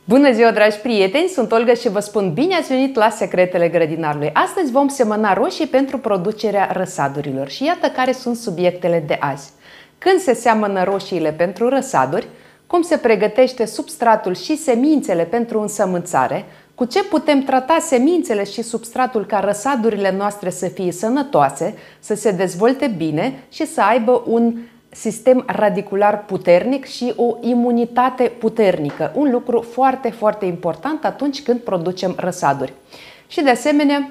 Bună ziua, dragi prieteni! Sunt Olga și vă spun bine ați venit la Secretele Grădinarului. Astăzi vom semăna roșii pentru producerea răsadurilor și iată care sunt subiectele de azi. Când se seamănă roșiile pentru răsaduri, cum se pregătește substratul și semințele pentru însămânțare, cu ce putem trata semințele și substratul ca răsadurile noastre să fie sănătoase, să se dezvolte bine și să aibă un sistem radicular puternic și o imunitate puternică. Un lucru foarte, foarte important atunci când producem răsaduri. Și de asemenea,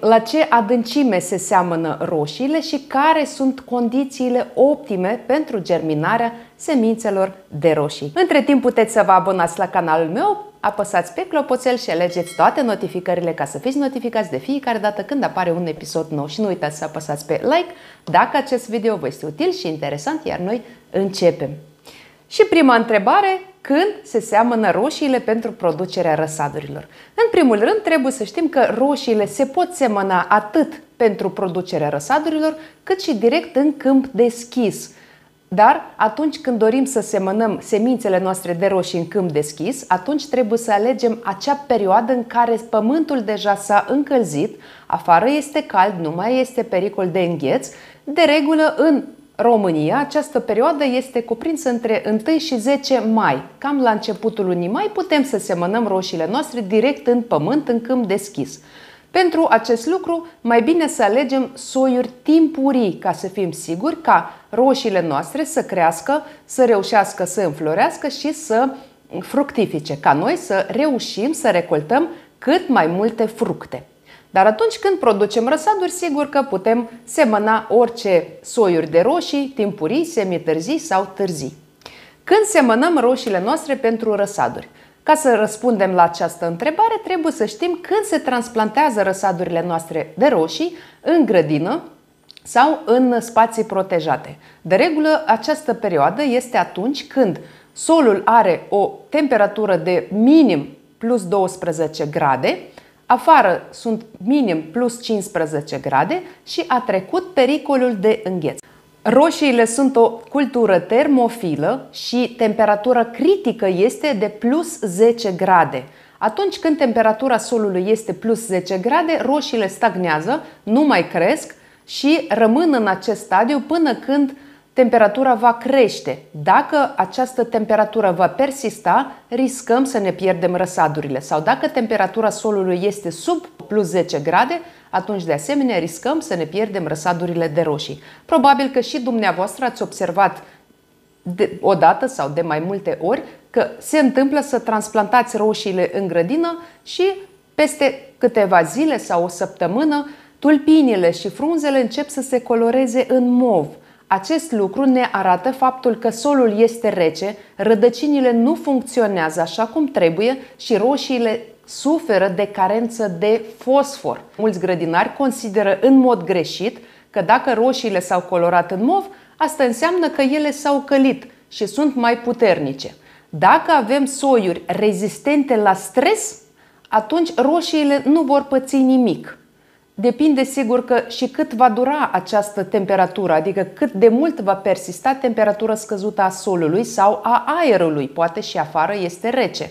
la ce adâncime se seamănă roșiile și care sunt condițiile optime pentru germinarea semințelor de roșii. Între timp puteți să vă abonați la canalul meu, apăsați pe clopoțel și alegeți toate notificările ca să fiți notificați de fiecare dată când apare un episod nou. Și nu uitați să apăsați pe like dacă acest video vă este util și interesant, iar noi începem. Și prima întrebare: când se seamănă roșiile pentru producerea răsadurilor? În primul rând, trebuie să știm că roșiile se pot semăna atât pentru producerea răsadurilor, cât și direct în câmp deschis. Dar atunci când dorim să semănăm semințele noastre de roșii în câmp deschis, atunci trebuie să alegem acea perioadă în care pământul deja s-a încălzit, afară este cald, nu mai este pericol de îngheț. De regulă, în România, această perioadă este cuprinsă între 1 și 10 mai. Cam la începutul lunii mai putem să semănăm roșiile noastre direct în pământ, în câmp deschis. Pentru acest lucru, mai bine să alegem soiuri timpurii, ca să fim siguri ca roșiile noastre să crească, să reușească să înflorească și să fructifice, ca noi să reușim să recoltăm cât mai multe fructe. Dar atunci când producem răsaduri, sigur că putem semăna orice soiuri de roșii, timpurii, semitârzii sau târzii. Când semănăm roșiile noastre pentru răsaduri? Ca să răspundem la această întrebare, trebuie să știm când se transplantează răsadurile noastre de roșii în grădină sau în spații protejate. De regulă, această perioadă este atunci când solul are o temperatură de minim plus 12 grade, afară sunt minim plus 15 grade și a trecut pericolul de îngheț. Roșiile sunt o cultură termofilă și temperatura critică este de plus 10 grade. Atunci când temperatura solului este plus 10 grade, roșiile stagnează, nu mai cresc și rămân în acest stadiu până când temperatura va crește. Dacă această temperatură va persista, riscăm să ne pierdem răsadurile. Sau dacă temperatura solului este sub plus 10 grade, atunci de asemenea riscăm să ne pierdem răsadurile de roșii. Probabil că și dumneavoastră ați observat o dată sau de mai multe ori că se întâmplă să transplantați roșiile în grădină și peste câteva zile sau o săptămână tulpinile și frunzele încep să se coloreze în mov. Acest lucru ne arată faptul că solul este rece, rădăcinile nu funcționează așa cum trebuie și roșiile suferă de carență de fosfor. Mulți grădinari consideră în mod greșit că dacă roșiile s-au colorat în mov, asta înseamnă că ele s-au călit și sunt mai puternice. Dacă avem soiuri rezistente la stres, atunci roșiile nu vor păți nimic. Depinde sigur că și cât va dura această temperatură, adică cât de mult va persista temperatura scăzută a solului sau a aerului, poate și afară este rece.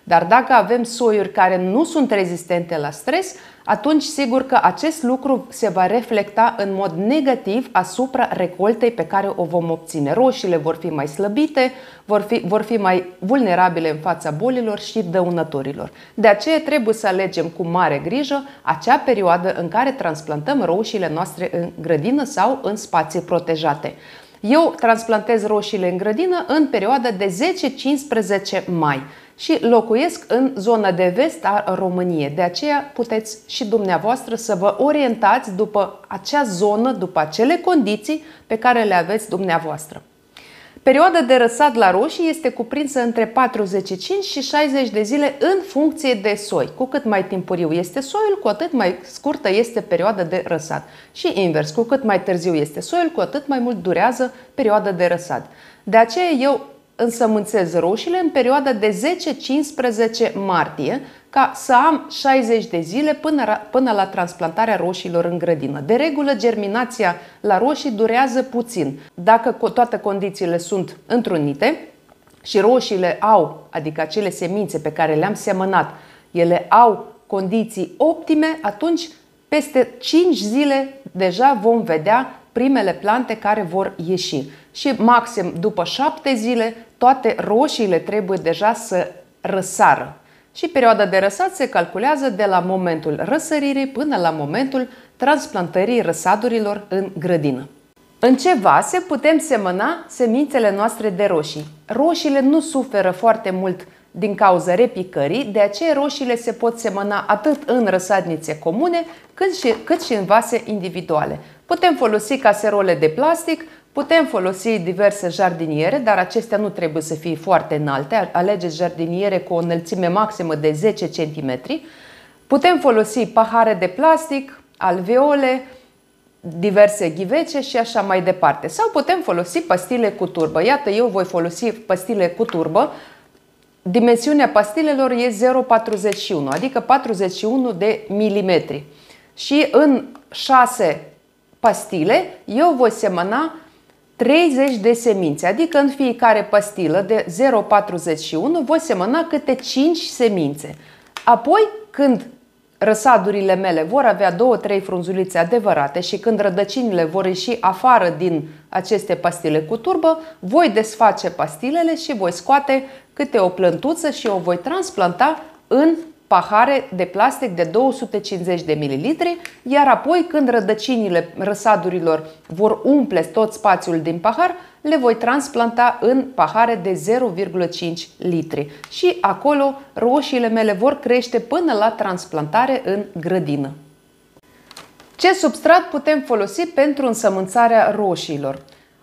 Dar dacă avem soiuri care nu sunt rezistente la stres, atunci sigur că acest lucru se va reflecta în mod negativ asupra recoltei pe care o vom obține. Roșiile vor fi mai slăbite, vor fi mai vulnerabile în fața bolilor și dăunătorilor. De aceea trebuie să alegem cu mare grijă acea perioadă în care transplantăm roșiile noastre în grădină sau în spații protejate. Eu transplantez roșiile în grădină în perioada de 10-15 mai și locuiesc în zona de vest a României. De aceea puteți și dumneavoastră să vă orientați după acea zonă, după acele condiții pe care le aveți dumneavoastră. Perioada de răsad la roșii este cuprinsă între 45 și 60 de zile în funcție de soi. Cu cât mai timpuriu este soiul, cu atât mai scurtă este perioada de răsad. Și invers, cu cât mai târziu este soiul, cu atât mai mult durează perioada de răsad. De aceea eu însămânțez roșiile în perioada de 10-15 martie, ca să am 60 de zile până la transplantarea roșiilor în grădină. De regulă, germinația la roșii durează puțin. Dacă toate condițiile sunt întrunite și roșiile au, adică acele semințe pe care le-am semănat, ele au condiții optime, atunci peste 5 zile deja vom vedea primele plante care vor ieși. Și maxim după 7 zile toate roșiile trebuie deja să răsară. Și perioada de răsat se calculează de la momentul răsăririi până la momentul transplantării răsadurilor în grădină. În ce vase putem semăna semințele noastre de roșii? Roșiile nu suferă foarte mult din cauza repicării, de aceea roșiile se pot semăna atât în răsadnițe comune, cât și în vase individuale. Putem folosi caserole de plastic, putem folosi diverse jardiniere, dar acestea nu trebuie să fie foarte înalte. Alegeți jardiniere cu o înălțime maximă de 10 cm. Putem folosi pahare de plastic, alveole, diverse ghivece și așa mai departe. Sau putem folosi pastile cu turbă. Iată, eu voi folosi pastile cu turbă. Dimensiunea pastilelor e 0,41, adică 41 de milimetri. Și în 6 pastile eu voi semăna 30 de semințe, adică în fiecare pastilă de 0,41 voi semăna câte 5 semințe. Apoi, când răsadurile mele vor avea 2-3 frunzulițe adevărate și când rădăcinile vor ieși afară din aceste pastile cu turbă, voi desface pastilele și voi scoate câte o plântuță și o voi transplanta în pahare de plastic de 250 de ml, iar apoi când rădăcinile răsadurilor vor umple tot spațiul din pahar, le voi transplanta în pahare de 0,5 litri și acolo roșiile mele vor crește până la transplantare în grădină. Ce substrat putem folosi pentru însămânțarea roșiilor?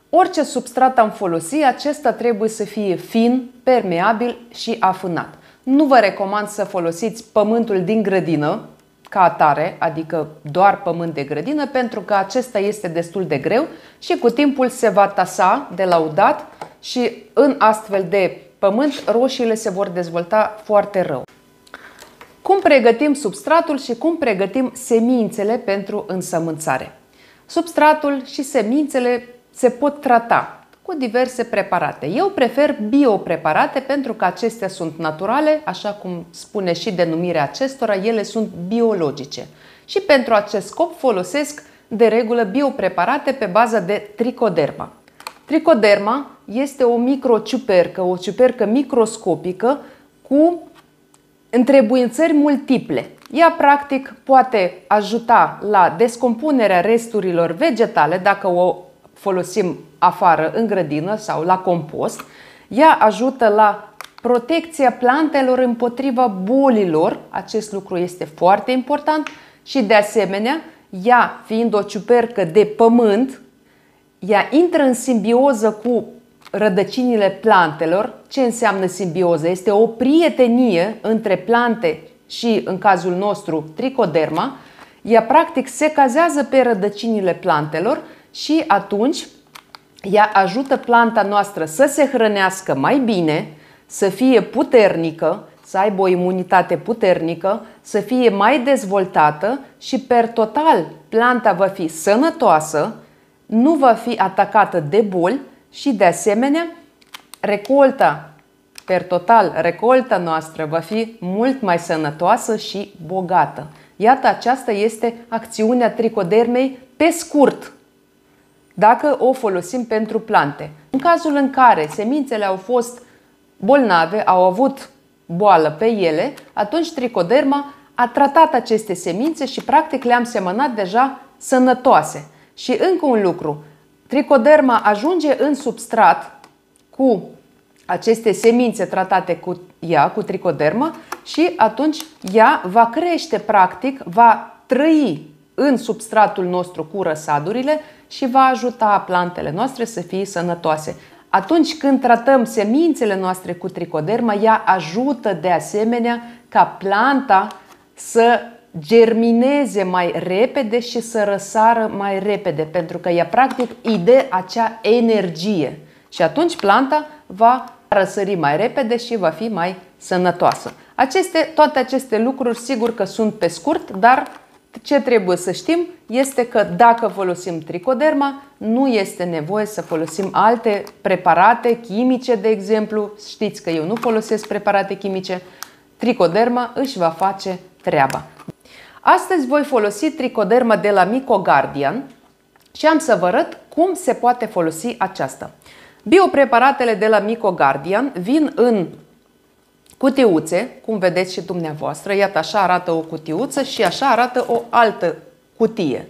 Orice substrat am folosi, acesta trebuie să fie fin, permeabil și afânat. Nu vă recomand să folosiți pământul din grădină ca atare, adică doar pământ de grădină, pentru că acesta este destul de greu și cu timpul se va tasa de la udat și în astfel de pământ roșiile se vor dezvolta foarte rău. Cum pregătim substratul și cum pregătim semințele pentru însămânțare? Substratul și semințele se pot trata cu diverse preparate. Eu prefer biopreparate pentru că acestea sunt naturale, așa cum spune și denumirea acestora, ele sunt biologice. Și pentru acest scop folosesc de regulă biopreparate pe bază de tricoderma. Tricoderma este o microciupercă, o ciupercă microscopică cu întrebuințări multiple. Ea practic poate ajuta la descompunerea resturilor vegetale dacă o folosim afară în grădină sau la compost. Ea ajută la protecția plantelor împotriva bolilor. Acest lucru este foarte important și de asemenea, ea fiind o ciupercă de pământ, ea intră în simbioză cu rădăcinile plantelor. Ce înseamnă simbioză? Este o prietenie între plante și, în cazul nostru, tricoderma. Ea practic se cazează pe rădăcinile plantelor și atunci ea ajută planta noastră să se hrănească mai bine, să fie puternică, să aibă o imunitate puternică, să fie mai dezvoltată și per total planta va fi sănătoasă, nu va fi atacată de boli și de asemenea recolta noastră va fi mult mai sănătoasă și bogată. Iată, aceasta este acțiunea tricodermei pe scurt, dacă o folosim pentru plante. În cazul în care semințele au fost bolnave, au avut boală pe ele, atunci tricoderma a tratat aceste semințe și practic le-am semănat deja sănătoase. Și încă un lucru, tricoderma ajunge în substrat cu aceste semințe tratate cu ea, cu tricoderma, și atunci ea va crește practic, va trăi în substratul nostru cu răsadurile și va ajuta plantele noastre să fie sănătoase. Atunci când tratăm semințele noastre cu tricoderma, ea ajută de asemenea ca planta să germineze mai repede și să răsară mai repede, pentru că ea practic îi dă acea energie și atunci planta va răsări mai repede și va fi mai sănătoasă. Toate aceste lucruri sigur că sunt pe scurt, dar ce trebuie să știm este că dacă folosim tricoderma, nu este nevoie să folosim alte preparate chimice, de exemplu. Știți că eu nu folosesc preparate chimice. Tricoderma își va face treaba. Astăzi voi folosi tricoderma de la Mycogardian și am să vă arăt cum se poate folosi aceasta. Biopreparatele de la Mycogardian vin în cutiuțe, cum vedeți și dumneavoastră. Iată, așa arată o cutiuță și așa arată o altă cutie.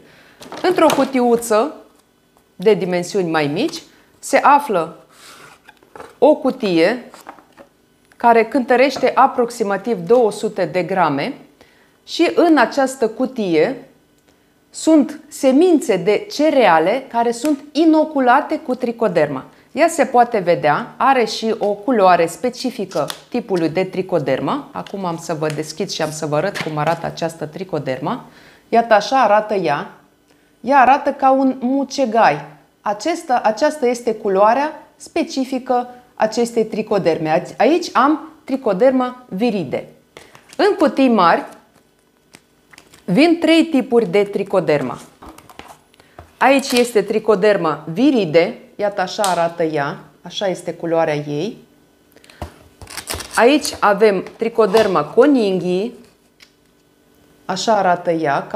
Într-o cutiuță de dimensiuni mai mici se află o cutie care cântărește aproximativ 200 de grame și în această cutie sunt semințe de cereale care sunt inoculate cu tricoderma. Ea se poate vedea, are și o culoare specifică tipului de tricoderma. Acum am să vă deschid și am să vă arăt cum arată această tricoderma. Iată, așa arată ea. Ea arată ca un mucegai. Aceasta este culoarea specifică acestei tricoderme. Aici am tricoderma viride. În cutii mari vin 3 tipuri de tricoderma. Aici este tricoderma viride. Iată, așa arată ea, așa este culoarea ei. Aici avem tricoderma coninghi, așa arată ea,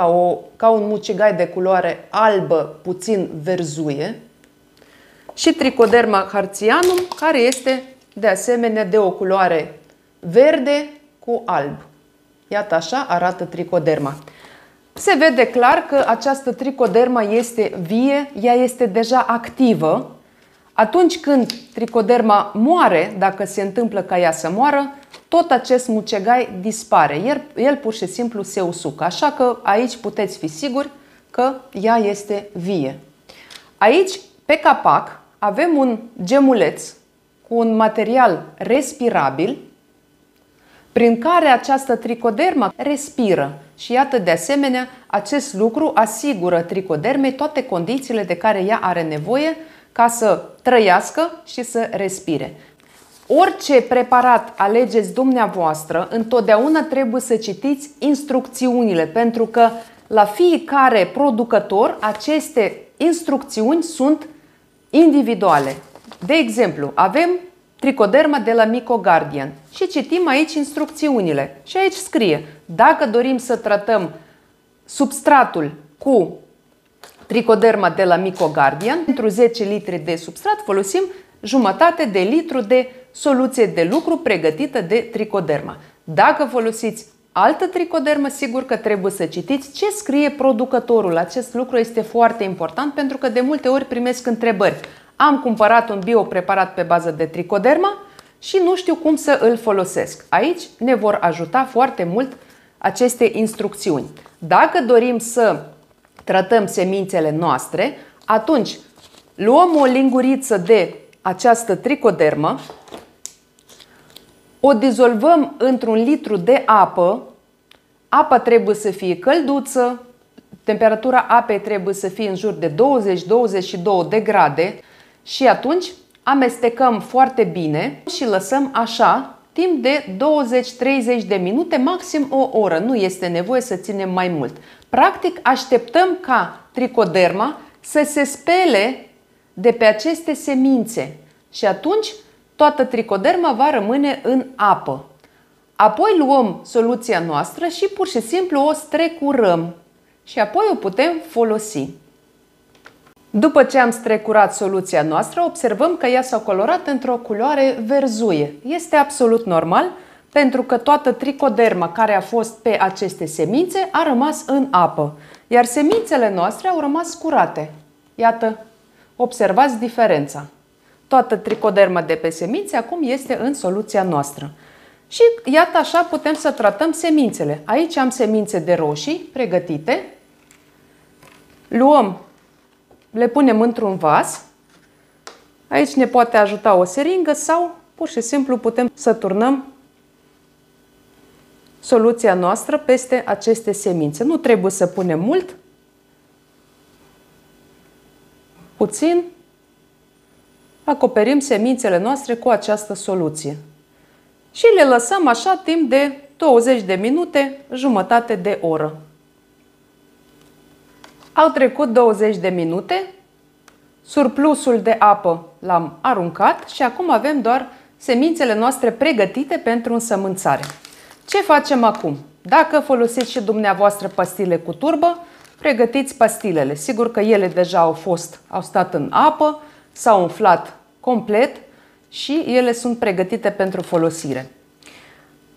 ca un mucegai de culoare albă, puțin verzuie. Și tricoderma harzianum, care este de asemenea de o culoare verde cu alb. Iată, așa arată tricoderma. Se vede clar că această tricoderma este vie, ea este deja activă. Atunci când tricoderma moare, dacă se întâmplă ca ea să moară, tot acest mucegai dispare. El pur și simplu se usucă. Așa că aici puteți fi siguri că ea este vie. Aici, pe capac, avem un gemuleț cu un material respirabil prin care această tricoderma respiră. Și iată, de asemenea, acest lucru asigură tricodermei toate condițiile de care ea are nevoie ca să trăiască și să respire. Orice preparat alegeți dumneavoastră, întotdeauna trebuie să citiți instrucțiunile, pentru că la fiecare producător aceste instrucțiuni sunt individuale. De exemplu, avem tricoderma de la Mycogardian și citim aici instrucțiunile. Și aici scrie: dacă dorim să tratăm substratul cu tricoderma de la Mycogardian, pentru 10 litri de substrat folosim jumătate de litru de soluție de lucru pregătită de tricoderma. Dacă folosiți altă tricodermă, sigur că trebuie să citiți ce scrie producătorul. Acest lucru este foarte important pentru că de multe ori primesc întrebări. Am cumpărat un biopreparat pe bază de tricoderma și nu știu cum să îl folosesc. Aici ne vor ajuta foarte mult aceste instrucțiuni. Dacă dorim să tratăm semințele noastre, atunci luăm o linguriță de această tricodermă, o dizolvăm într-un litru de apă. Apa trebuie să fie călduță, temperatura apei trebuie să fie în jur de 20-22 de grade și atunci amestecăm foarte bine și lăsăm așa timp de 20-30 de minute, maxim o oră. Nu este nevoie să ținem mai mult. Practic, așteptăm ca tricoderma să se spele de pe aceste semințe și atunci toată tricoderma va rămâne în apă. Apoi luăm soluția noastră și pur și simplu o strecurăm și apoi o putem folosi. După ce am strecurat soluția noastră, observăm că ea s-a colorat într-o culoare verzuie. Este absolut normal, pentru că toată tricoderma care a fost pe aceste semințe a rămas în apă, iar semințele noastre au rămas curate. Iată, observați diferența. Toată tricoderma de pe semințe acum este în soluția noastră. Și iată, așa putem să tratăm semințele. Aici am semințe de roșii pregătite. Le punem într-un vas. Aici ne poate ajuta o seringă sau pur și simplu putem să turnăm soluția noastră peste aceste semințe. Nu trebuie să punem mult, puțin, acoperim semințele noastre cu această soluție. Și le lăsăm așa timp de 20 de minute, jumătate de oră. Au trecut 20 de minute, surplusul de apă l-am aruncat și acum avem doar semințele noastre pregătite pentru însămânțare. Ce facem acum? Dacă folosiți și dumneavoastră pastile cu turbă, pregătiți pastilele. Sigur că ele deja au stat în apă, s-au umflat complet și ele sunt pregătite pentru folosire.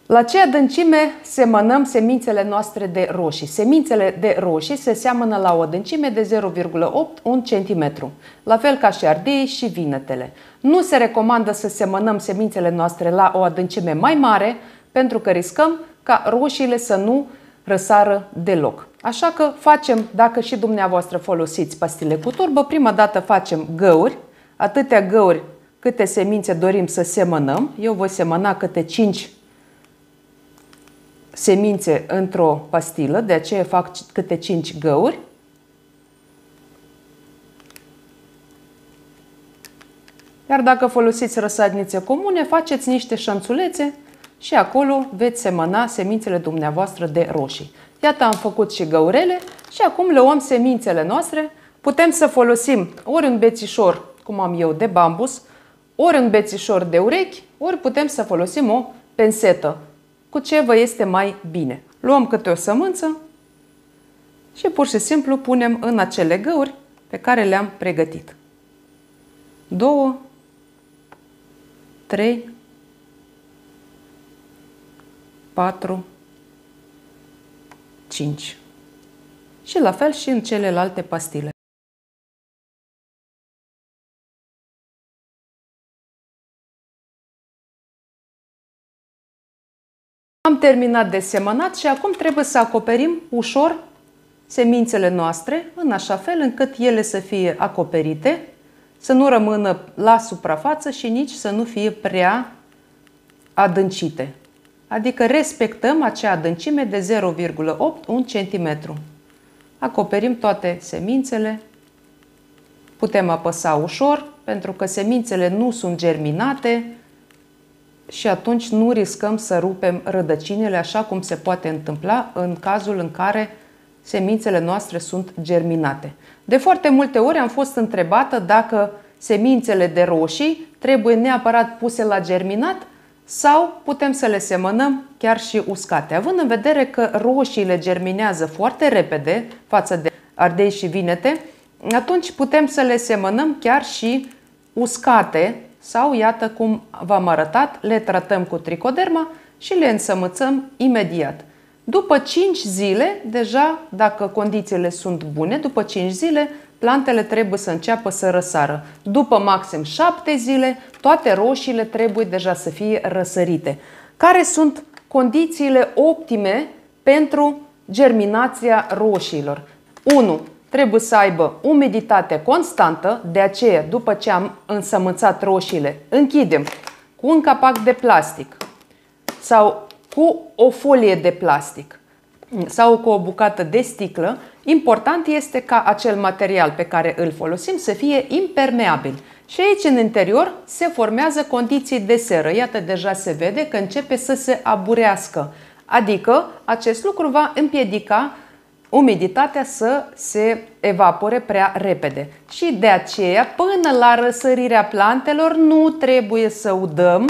La ce adâncime semănăm semințele noastre de roșii? Semințele de roșii se seamănă la o adâncime de 0,8-1 cm, la fel ca și ardeii și vinetele. Nu se recomandă să semănăm semințele noastre la o adâncime mai mare, pentru că riscăm ca roșiile să nu răsară deloc. Așa că facem, dacă și dumneavoastră folosiți pastile cu turbă, prima dată facem găuri, atâtea găuri câte semințe dorim să semănăm. Eu voi semăna câte 5 semințe într-o pastilă, de aceea fac câte 5 găuri. Iar dacă folosiți răsadnițe comune, faceți niște șanțulețe și acolo veți semăna semințele dumneavoastră de roșii. Iată, am făcut și găurele și acum luăm semințele noastre. Putem să folosim ori un bețișor, cum am eu, de bambus, ori un bețișor de urechi, ori putem să folosim o pensetă, cu ce vă este mai bine. Luăm câte o sămânță și pur și simplu punem în acele găuri pe care le-am pregătit. 2, 3, 4, 5. Și la fel și în celelalte pastile. Am terminat de semănat și acum trebuie să acoperim ușor semințele noastre, în așa fel încât ele să fie acoperite, să nu rămână la suprafață și nici să nu fie prea adâncite. Adică respectăm acea adâncime de 0,8-1 cm. Acoperim toate semințele. Putem apăsa ușor, pentru că semințele nu sunt germinate și atunci nu riscăm să rupem rădăcinile, așa cum se poate întâmpla în cazul în care semințele noastre sunt germinate. De foarte multe ori am fost întrebată dacă semințele de roșii trebuie neapărat puse la germinat sau putem să le semănăm chiar și uscate. Având în vedere că roșiile germinează foarte repede față de ardei și vinete, atunci putem să le semănăm chiar și uscate sau, iată cum v-am arătat, le tratăm cu tricoderma și le însămânțăm imediat. După 5 zile, deja, dacă condițiile sunt bune, după 5 zile, plantele trebuie să înceapă să răsară. După maxim 7 zile, toate roșiile trebuie deja să fie răsărite. Care sunt condițiile optime pentru germinația roșiilor? 1. Trebuie să aibă umiditate constantă, de aceea, după ce am însămânțat roșiile, închidem cu un capac de plastic sau cu o folie de plastic sau cu o bucată de sticlă. Important este ca acel material pe care îl folosim să fie impermeabil. Și aici, în interior, se formează condiții de seră. Iată, deja se vede că începe să se aburească. Adică, acest lucru va împiedica umiditatea să se evapore prea repede. Și de aceea, până la răsărirea plantelor, nu trebuie să udăm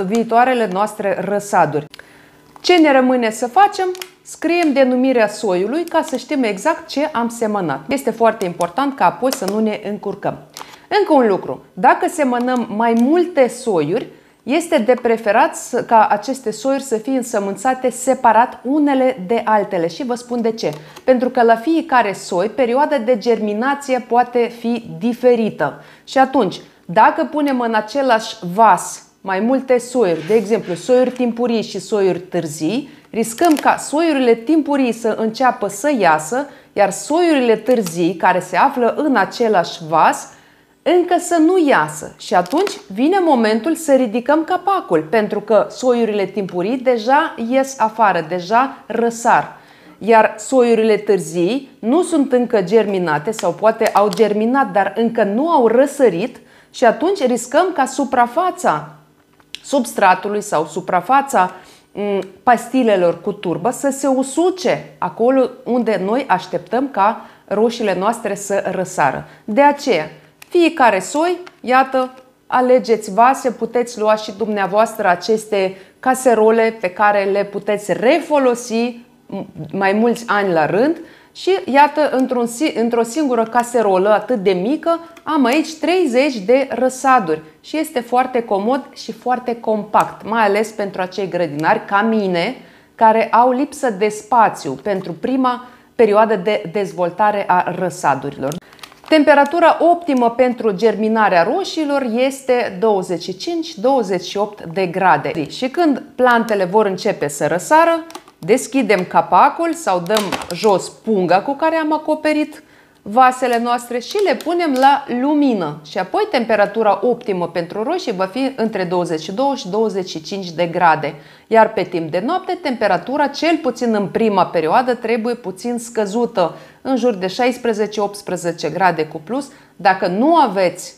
viitoarele noastre răsaduri. Ce ne rămâne să facem? Scriem denumirea soiului ca să știm exact ce am semănat. Este foarte important ca apoi să nu ne încurcăm. Încă un lucru. Dacă semănăm mai multe soiuri, este de preferat ca aceste soiuri să fie însămânțate separat unele de altele. Și vă spun de ce. Pentru că la fiecare soi, perioada de germinație poate fi diferită. Și atunci, dacă punem în același vas mai multe soiuri, de exemplu soiuri timpurii și soiuri târzii, riscăm ca soiurile timpurii să înceapă să iasă, iar soiurile târzii, care se află în același vas, încă să nu iasă. Și atunci vine momentul să ridicăm capacul, pentru că soiurile timpurii deja ies afară, deja răsar. Iar soiurile târzii nu sunt încă germinate sau poate au germinat, dar încă nu au răsărit și atunci riscăm ca suprafața substratului sau suprafața pastilelor cu turbă să se usuce acolo unde noi așteptăm ca roșiile noastre să răsară. De aceea, fiecare soi, iată, alegeți vase, puteți lua și dumneavoastră aceste caserole pe care le puteți refolosi mai mulți ani la rând și iată, într-o singură caserolă atât de mică am aici 30 de răsaduri și este foarte comod și foarte compact, mai ales pentru acei grădinari ca mine care au lipsă de spațiu pentru prima perioadă de dezvoltare a răsadurilor. Temperatura optimă pentru germinarea roșiilor este 25-28 de grade. Și când plantele vor începe să răsară, deschidem capacul sau dăm jos punga cu care am acoperit vasele noastre și le punem la lumină. Și apoi temperatura optimă pentru roșii va fi între 22 și 25 de grade. Iar pe timp de noapte, temperatura, cel puțin în prima perioadă, trebuie puțin scăzută, în jur de 16-18 grade cu plus. Dacă nu aveți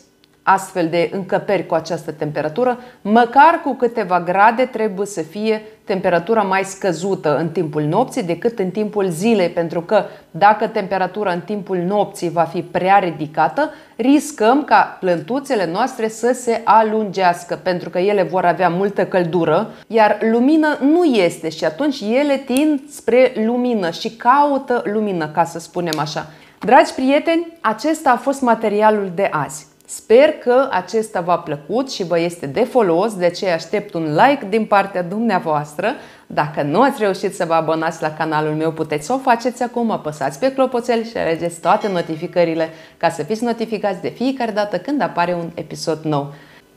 astfel de încăperi cu această temperatură, măcar cu câteva grade trebuie să fie temperatura mai scăzută în timpul nopții decât în timpul zilei, pentru că dacă temperatura în timpul nopții va fi prea ridicată, riscăm ca plântuțele noastre să se alungească, pentru că ele vor avea multă căldură, iar lumină nu este și atunci ele tind spre lumină și caută lumină, ca să spunem așa. Dragi prieteni, acesta a fost materialul de azi. Sper că acesta v-a plăcut și vă este de folos, de aceea aștept un like din partea dumneavoastră. Dacă nu ați reușit să vă abonați la canalul meu, puteți să o faceți acum, apăsați pe clopoțel și alegeți toate notificările ca să fiți notificați de fiecare dată când apare un episod nou.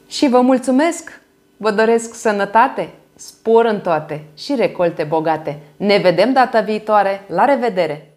Și vă mulțumesc, vă doresc sănătate, spor în toate și recolte bogate. Ne vedem data viitoare, la revedere!